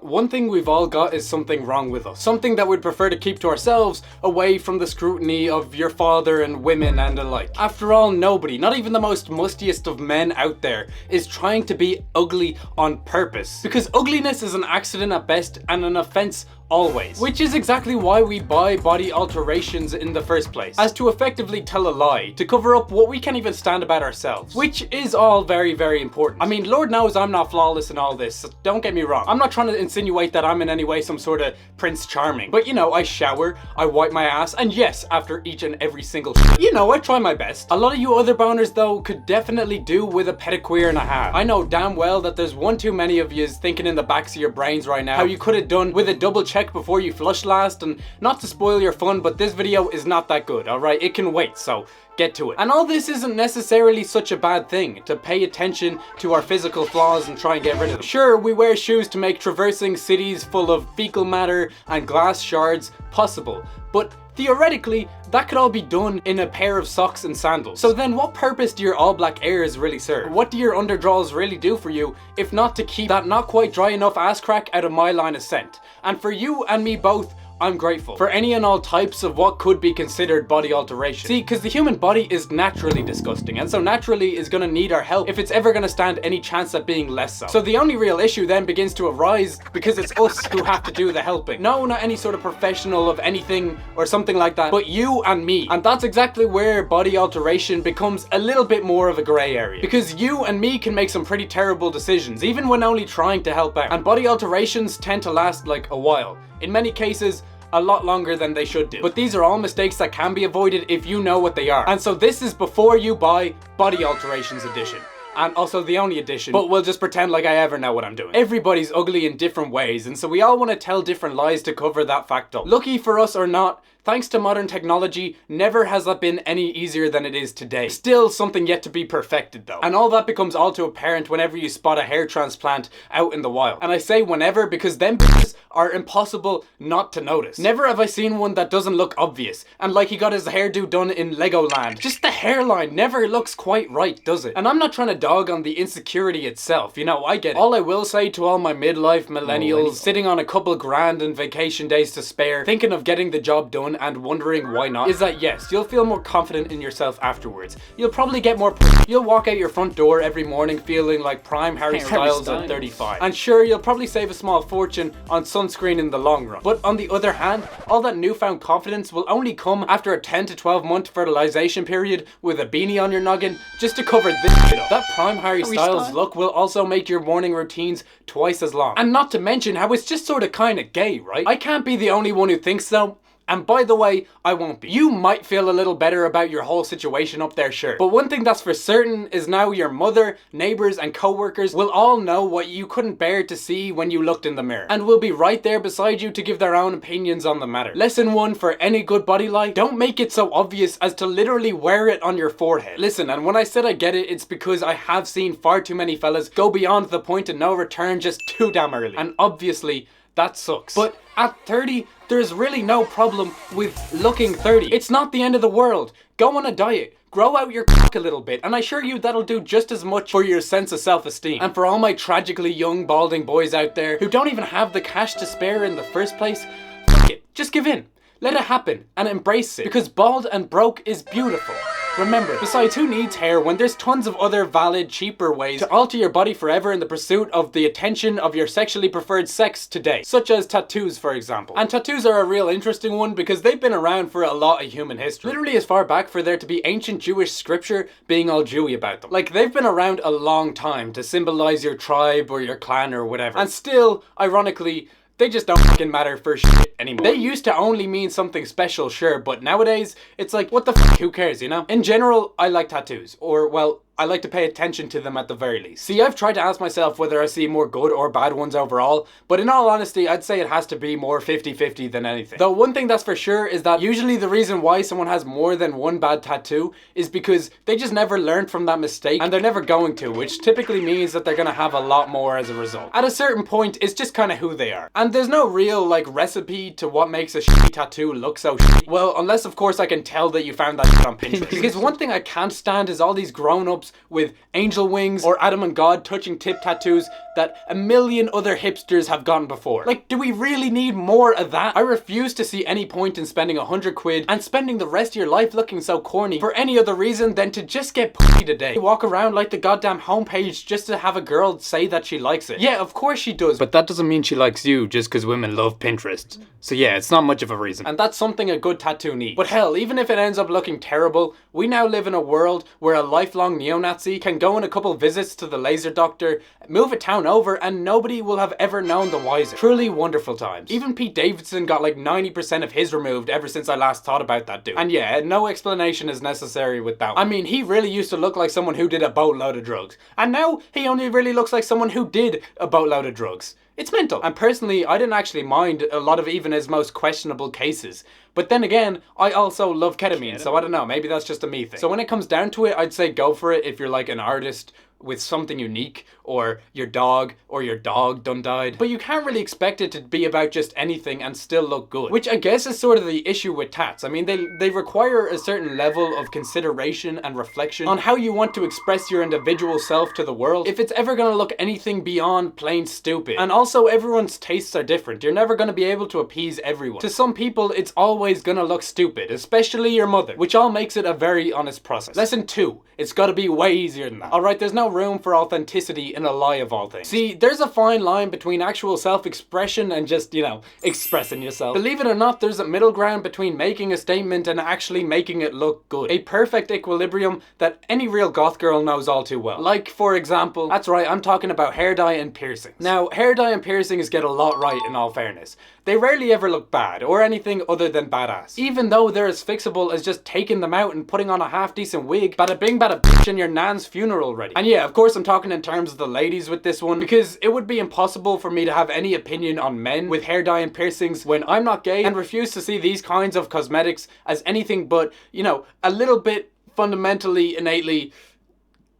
One thing we've all got is something wrong with us. Something that we'd prefer to keep to ourselves, away from the scrutiny of your father and women and the like. After all, nobody, not even the most mustiest of men out there, is trying to be ugly on purpose. Because ugliness is an accident at best and an offense always. Which is exactly why we buy body alterations in the first place. As to effectively tell a lie, to cover up what we can't even stand about ourselves. Which is all very, very important. I mean, Lord knows I'm not flawless in all this, so don't get me wrong. I'm not trying to insinuate that I'm in any way some sort of Prince Charming. But you know, I shower, I wipe my ass, and yes, after each and every single shit, you know, I try my best. A lot of you other boners though could definitely do with a pedicure and a half. I know damn well that there's one too many of yous thinking in the backs of your brains right now how you could have done with a double check before you flush last, and not to spoil your fun, but this video is not that good, alright? It can wait, so get to it. And all this isn't necessarily such a bad thing, to pay attention to our physical flaws and try and get rid of them. Sure, we wear shoes to make traversing cities full of fecal matter and glass shards possible, but theoretically, that could all be done in a pair of socks and sandals. So then what purpose do your all black airs really serve? What do your underdraws really do for you, if not to keep that not quite dry enough ass crack out of my line of scent? And for you and me both, I'm grateful for any and all types of what could be considered body alteration. See, because the human body is naturally disgusting, and so naturally is gonna need our help if it's ever gonna stand any chance at being less so. So the only real issue then begins to arise because it's us who have to do the helping. No, not any sort of professional of anything or something like that, but you and me. And that's exactly where body alteration becomes a little bit more of a grey area. Because you and me can make some pretty terrible decisions, even when only trying to help out. And body alterations tend to last like a while. In many cases, a lot longer than they should do. But these are all mistakes that can be avoided if you know what they are. And so this is before you buy Body Alterations Edition. And also the only edition, but we'll just pretend like I ever know what I'm doing. Everybody's ugly in different ways, and so we all want to tell different lies to cover that fact up. Lucky for us or not, thanks to modern technology, never has that been any easier than it is today. Still something yet to be perfected though. And all that becomes all too apparent whenever you spot a hair transplant out in the wild. And I say whenever because them bitches are impossible not to notice. Never have I seen one that doesn't look obvious, and like he got his hairdo done in Legoland. Just the hairline never looks quite right, does it? And I'm not trying to dog on the insecurity itself, you know, I get it. All I will say to all my midlife millennials sitting on a couple grand and vacation days to spare, thinking of getting the job done and wondering why not, is that yes, you'll feel more confident in yourself afterwards. You'll probably get more you'll walk out your front door every morning feeling like prime Harry Styles at 35. And sure, you'll probably save a small fortune on sunscreen in the long run. But on the other hand, all that newfound confidence will only come after a 10 to 12 month fertilization period with a beanie on your noggin just to cover this shit up. That prime Harry Styles look will also make your morning routines twice as long. And not to mention how it's just sort of kind of gay, right? I can't be the only one who thinks so. And by the way, I won't be. You might feel a little better about your whole situation up there, sure. But one thing that's for certain is now your mother, neighbors, and co-workers will all know what you couldn't bear to see when you looked in the mirror. And will be right there beside you to give their own opinions on the matter. Lesson 1 for any good body lie: don't make it so obvious as to literally wear it on your forehead. Listen, and when I said I get it, it's because I have seen far too many fellas go beyond the point of no return just too damn early. And obviously, that sucks. But at 30, there's really no problem with looking 30. It's not the end of the world. Go on a diet. Grow out your cock a little bit, and I assure you that'll do just as much for your sense of self-esteem. And for all my tragically young balding boys out there who don't even have the cash to spare in the first place, fuck it. Just give in. Let it happen and embrace it, because bald and broke is beautiful. Remember, besides, who needs hair when there's tons of other valid, cheaper ways to alter your body forever in the pursuit of the attention of your sexually preferred sex today, such as tattoos, for example. And tattoos are a real interesting one because they've been around for a lot of human history. Literally as far back for there to be ancient Jewish scripture being all Jewy about them. Like, they've been around a long time to symbolize your tribe or your clan or whatever. And still, ironically, they just don't fucking matter for shit anymore. They used to only mean something special, sure, but nowadays, it's like, what the fuck, who cares, you know? In general, I like tattoos. Or, well, I like to pay attention to them at the very least. See, I've tried to ask myself whether I see more good or bad ones overall, but in all honesty, I'd say it has to be more 50-50 than anything. Though one thing that's for sure is that usually the reason why someone has more than one bad tattoo is because they just never learned from that mistake, and they're never going to, which typically means that they're gonna have a lot more as a result. At a certain point, it's just kind of who they are. And there's no real, like, recipe to what makes a shitty tattoo look so shitty. Well, unless of course I can tell that you found that shit on Pinterest. Because one thing I can't stand is all these grown-ups tops with angel wings or Adam and God touching tip tattoos that a million other hipsters have gotten before. Like, do we really need more of that? I refuse to see any point in spending 100 quid and spending the rest of your life looking so corny for any other reason than to just get pussy today. You walk around like the goddamn homepage just to have a girl say that she likes it. Yeah, of course she does, but that doesn't mean she likes you just because women love Pinterest. So yeah, it's not much of a reason. And that's something a good tattoo needs. But hell, even if it ends up looking terrible, we now live in a world where a lifelong neo-Nazi can go on a couple visits to the laser doctor, move a town over, and nobody will have ever known the wiser. Truly wonderful times. Even Pete Davidson got like 90% of his removed ever since I last thought about that dude. And yeah, no explanation is necessary with that. I mean, he really used to look like someone who did a boatload of drugs. And now he only really looks like someone who did a boatload of drugs. It's mental. And personally, I didn't actually mind a lot of even his most questionable cases. But then again, I also love ketamine, so I don't know, maybe that's just a me thing. So when it comes down to it, I'd say go for it if you're like an artist with something unique, or your dog done died. But you can't really expect it to be about just anything and still look good. Which I guess is sort of the issue with tats. I mean, they require a certain level of consideration and reflection on how you want to express your individual self to the world, if it's ever gonna look anything beyond plain stupid. And also, everyone's tastes are different. You're never gonna be able to appease everyone. To some people, it's always gonna look stupid, especially your mother, which all makes it a very honest process. Lesson 2, it's gotta be way easier than that. Alright, there's no room for authenticity in a lie of all things. See, there's a fine line between actual self-expression and just, you know, expressing yourself. Believe it or not, there's a middle ground between making a statement and actually making it look good. A perfect equilibrium that any real goth girl knows all too well. Like, for example, that's right, I'm talking about hair dye and piercings. Now, hair dye and piercings get a lot right in all fairness. They rarely ever look bad, or anything other than badass. Even though they're as fixable as just taking them out and putting on a half-decent wig, bada bing bada bitch, and your nan's funeral ready. And yeah, of course I'm talking in terms of the ladies with this one, because it would be impossible for me to have any opinion on men with hair dye and piercings when I'm not gay, and refuse to see these kinds of cosmetics as anything but, you know, a little bit fundamentally, innately,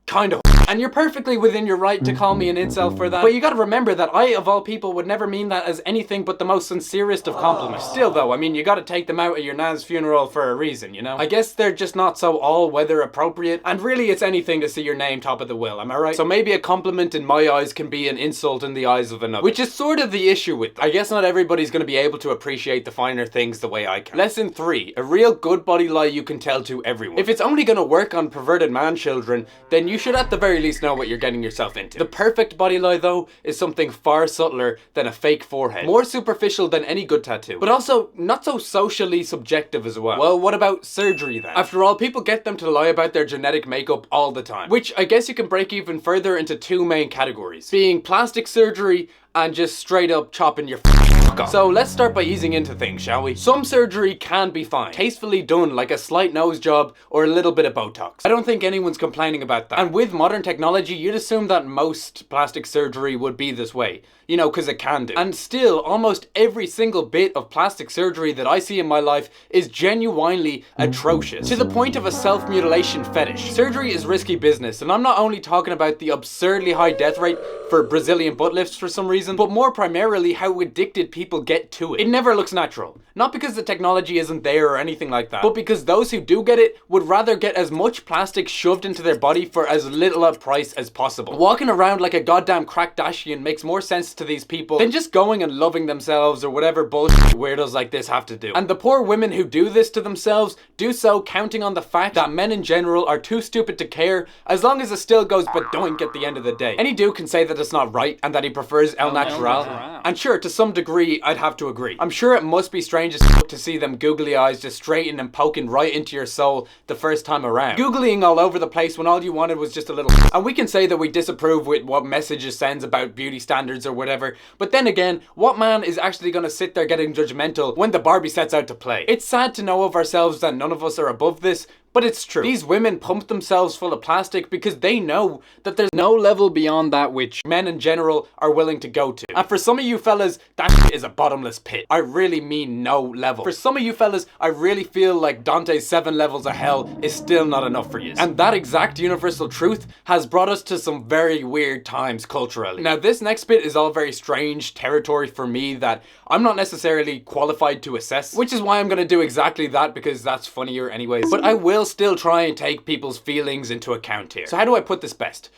kind of. And you're perfectly within your right to call me an incel for that. But you gotta remember that I, of all people, would never mean that as anything but the most sincerest of compliments. Still though, I mean, you gotta take them out at your nan's funeral for a reason, you know? I guess they're just not so all-weather appropriate, and really it's anything to see your name top of the will, am I right? So maybe a compliment in my eyes can be an insult in the eyes of another. Which is sort of the issue with them. I guess not everybody's gonna be able to appreciate the finer things the way I can. Lesson 3, a real good body lie you can tell to everyone. If it's only gonna work on perverted man children, then you should at the very least know what you're getting yourself into. The perfect body lie though is something far subtler than a fake forehead, more superficial than any good tattoo, but also not so socially subjective as well. Well, what about surgery then? After all, people get them to lie about their genetic makeup all the time, which I guess you can break even further into 2 main categories, being plastic surgery and just straight up chopping your fuck off. So let's start by easing into things, shall we? Some surgery can be fine, tastefully done, like a slight nose job or a little bit of Botox. I don't think anyone's complaining about that. And with modern technology, you'd assume that most plastic surgery would be this way, you know, because it can do. And still, almost every single bit of plastic surgery that I see in my life is genuinely atrocious, to the point of a self-mutilation fetish. Surgery is risky business, and I'm not only talking about the absurdly high death rate for Brazilian butt lifts for some reason, but more primarily how addicted people get to it. It never looks natural. Not because the technology isn't there or anything like that, but because those who do get it would rather get as much plastic shoved into their body for as little a price as possible. Walking around like a goddamn crackdashian makes more sense to these people than just going and loving themselves or whatever bullshit weirdos like this have to do. And the poor women who do this to themselves do so counting on the fact that men in general are too stupid to care, as long as it still goes badoink at the end of the day. Any dude can say that it's not right and that he prefers El Natural. And sure, to some degree, I'd have to agree. I'm sure it must be strange as fuck to see them googly eyes just straighten and poking right into your soul the first time around. Googlying all over the place when all you wanted was just a little. And we can say that we disapprove with what message it sends about beauty standards or whatever, but then again, what man is actually gonna sit there getting judgmental when the Barbie sets out to play? It's sad to know of ourselves that none of us are above this, but it's true. These women pump themselves full of plastic because they know that there's no level beyond that which men in general are willing to go to. And for some of you fellas, that shit is a bottomless pit. I really mean no level. For some of you fellas, I really feel like Dante's 7 levels of hell is still not enough for you. And that exact universal truth has brought us to some very weird times culturally. Now this next bit is all very strange territory for me that I'm not necessarily qualified to assess, which is why I'm gonna do exactly that, because that's funnier anyways. But I will will still try and take people's feelings into account here. So how do I put this best?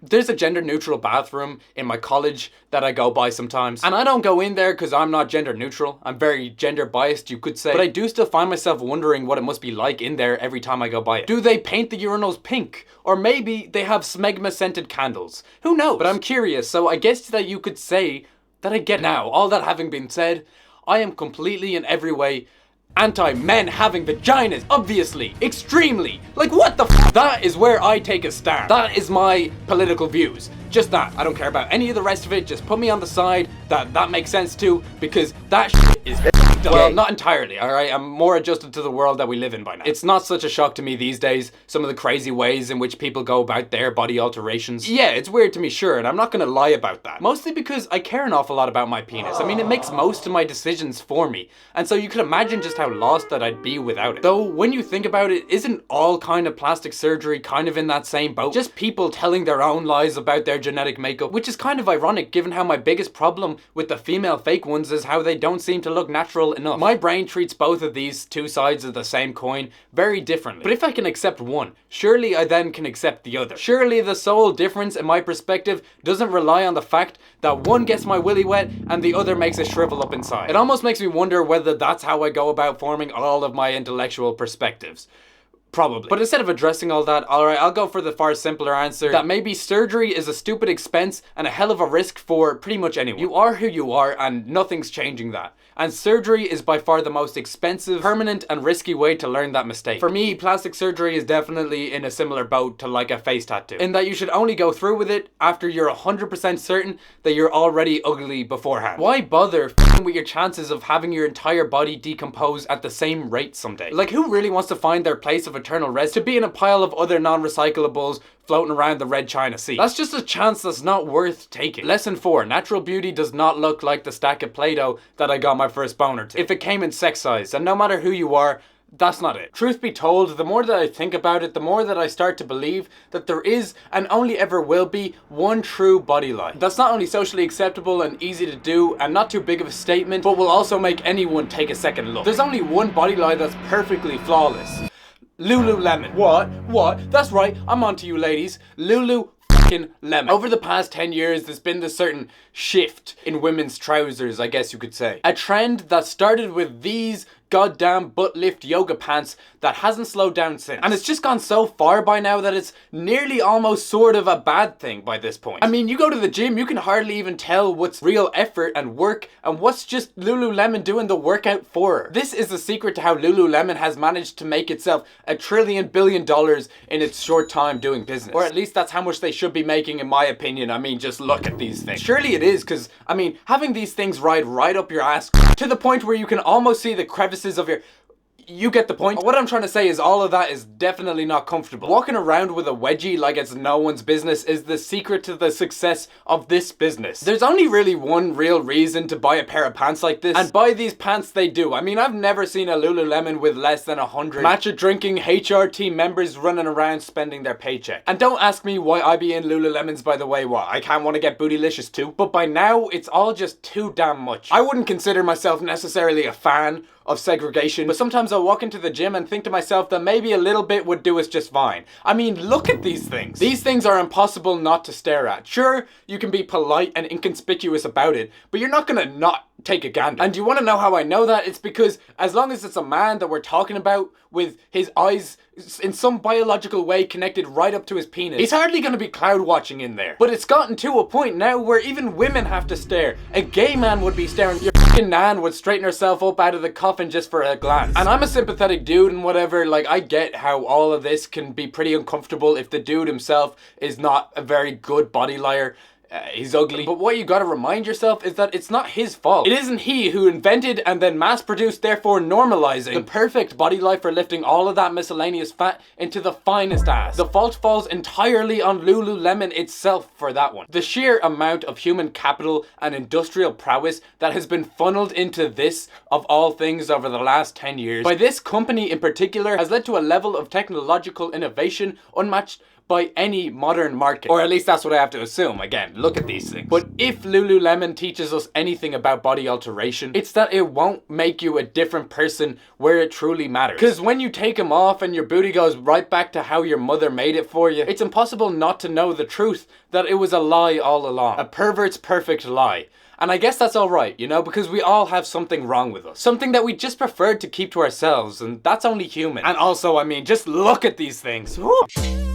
There's a gender neutral bathroom in my college that I go by sometimes. And I don't go in there because I'm not gender neutral. I'm very gender biased, you could say. But I do still find myself wondering what it must be like in there every time I go by it. Do they paint the urinals pink? Or maybe they have smegma scented candles. Who knows? But I'm curious, so I guess that you could say that I get now. All that having been said, I am completely in every way anti-men having vaginas, obviously, extremely. Like, what the f? That is where I take a stand. That is my political views. Just that. I don't care about any of the rest of it. Just put me on the side that makes sense to, because that shit is well, not entirely, alright? I'm more adjusted to the world that we live in by now. It's not such a shock to me these days, some of the crazy ways in which people go about their body alterations. Yeah, it's weird to me, sure, and I'm not gonna lie about that. Mostly because I care an awful lot about my penis. I mean, it makes most of my decisions for me, and so you can imagine just how lost that I'd be without it. Though, when you think about it, isn't all kind of plastic surgery kind of in that same boat? Just people telling their own lies about their genetic makeup, which is kind of ironic given how my biggest problem with the female fake ones is how they don't seem to look natural enough. My brain treats both of these two sides of the same coin very differently. But if I can accept one, surely I then can accept the other. Surely the sole difference in my perspective doesn't rely on the fact that one gets my willy wet and the other makes it shrivel up inside. It almost makes me wonder whether that's how I go about forming all of my intellectual perspectives. Probably. But instead of addressing all that, alright, I'll go for the far simpler answer that maybe surgery is a stupid expense and a hell of a risk for pretty much anyone. You are who you are and nothing's changing that. And surgery is by far the most expensive, permanent and risky way to learn that mistake. For me, plastic surgery is definitely in a similar boat to like a face tattoo, in that you should only go through with it after you're 100% certain that you're already ugly beforehand. Why bother f***ing with your chances of having your entire body decompose at the same rate someday? Like, who really wants to find their place of eternal rest to be in a pile of other non-recyclables floating around the Red China Sea? That's just a chance that's not worth taking. Lesson 4. Natural beauty does not look like the stack of Play-Doh that I got my first boner to. If it came in sex size, and no matter who you are, that's not it. Truth be told, the more that I think about it, the more that I start to believe that there is, and only ever will be, one true body lie. That's not only socially acceptable and easy to do, and not too big of a statement, but will also make anyone take a second look. There's only one body lie that's perfectly flawless. Lululemon. What? That's right, I'm onto you ladies. Lululemon. Over the past 10 years, there's been this certain shift in women's trousers, I guess you could say. A trend that started with these goddamn butt lift yoga pants that hasn't slowed down since. And it's just gone so far by now that it's nearly almost sort of a bad thing by this point. I mean, you go to the gym, you can hardly even tell what's real effort and work and what's just Lululemon doing the workout for her. This is the secret to how Lululemon has managed to make itself $1 trillion billion in its short time doing business. Or at least that's how much they should be making, in my opinion. I mean, just look at these things. Surely it is, because, I mean, having these things ride right up your ass to the point where you can almost see the crevices of your... You get the point. What I'm trying to say is all of that is definitely not comfortable. Walking around with a wedgie like it's no one's business is the secret to the success of this business. There's only really one real reason to buy a pair of pants like this, and buy these pants they do. I mean, I've never seen a Lululemon with less than 100 matcha drinking HRT members running around spending their paycheck. And don't ask me why I be in Lululemons, by the way. What, I can't want to get bootylicious too? But by now, it's all just too damn much. I wouldn't consider myself necessarily a fan of segregation, but sometimes I'll walk into the gym and think to myself that maybe a little bit would do us just fine. I mean, look at these things. These things are impossible not to stare at. Sure, you can be polite and inconspicuous about it, but you're not gonna not take a gander. And you want to know how I know that? It's because as long as it's a man that we're talking about with his eyes in some biological way connected right up to his penis, he's hardly going to be cloud watching in there. But it's gotten to a point now where even women have to stare. A gay man would be staring. Your fucking nan would straighten herself up out of the coffin just for a glance. And I'm a sympathetic dude and whatever, like, I get how all of this can be pretty uncomfortable if the dude himself is not a very good body liar. He's ugly. But what you gotta remind yourself is that it's not his fault. It isn't he who invented and then mass-produced, therefore normalizing, the perfect body life for lifting all of that miscellaneous fat into the finest ass. The fault falls entirely on Lululemon itself for that one. The sheer amount of human capital and industrial prowess that has been funneled into this, of all things, over the last 10 years, by this company in particular, has led to a level of technological innovation unmatched by any modern market. Or at least that's what I have to assume. Again, look at these things. But if Lululemon teaches us anything about body alteration, it's that it won't make you a different person where it truly matters. Because when you take them off and your booty goes right back to how your mother made it for you, it's impossible not to know the truth that it was a lie all along. A pervert's perfect lie. And I guess that's alright, you know, because we all have something wrong with us. Something that we just preferred to keep to ourselves, and that's only human. And also, I mean, just look at these things. Woo!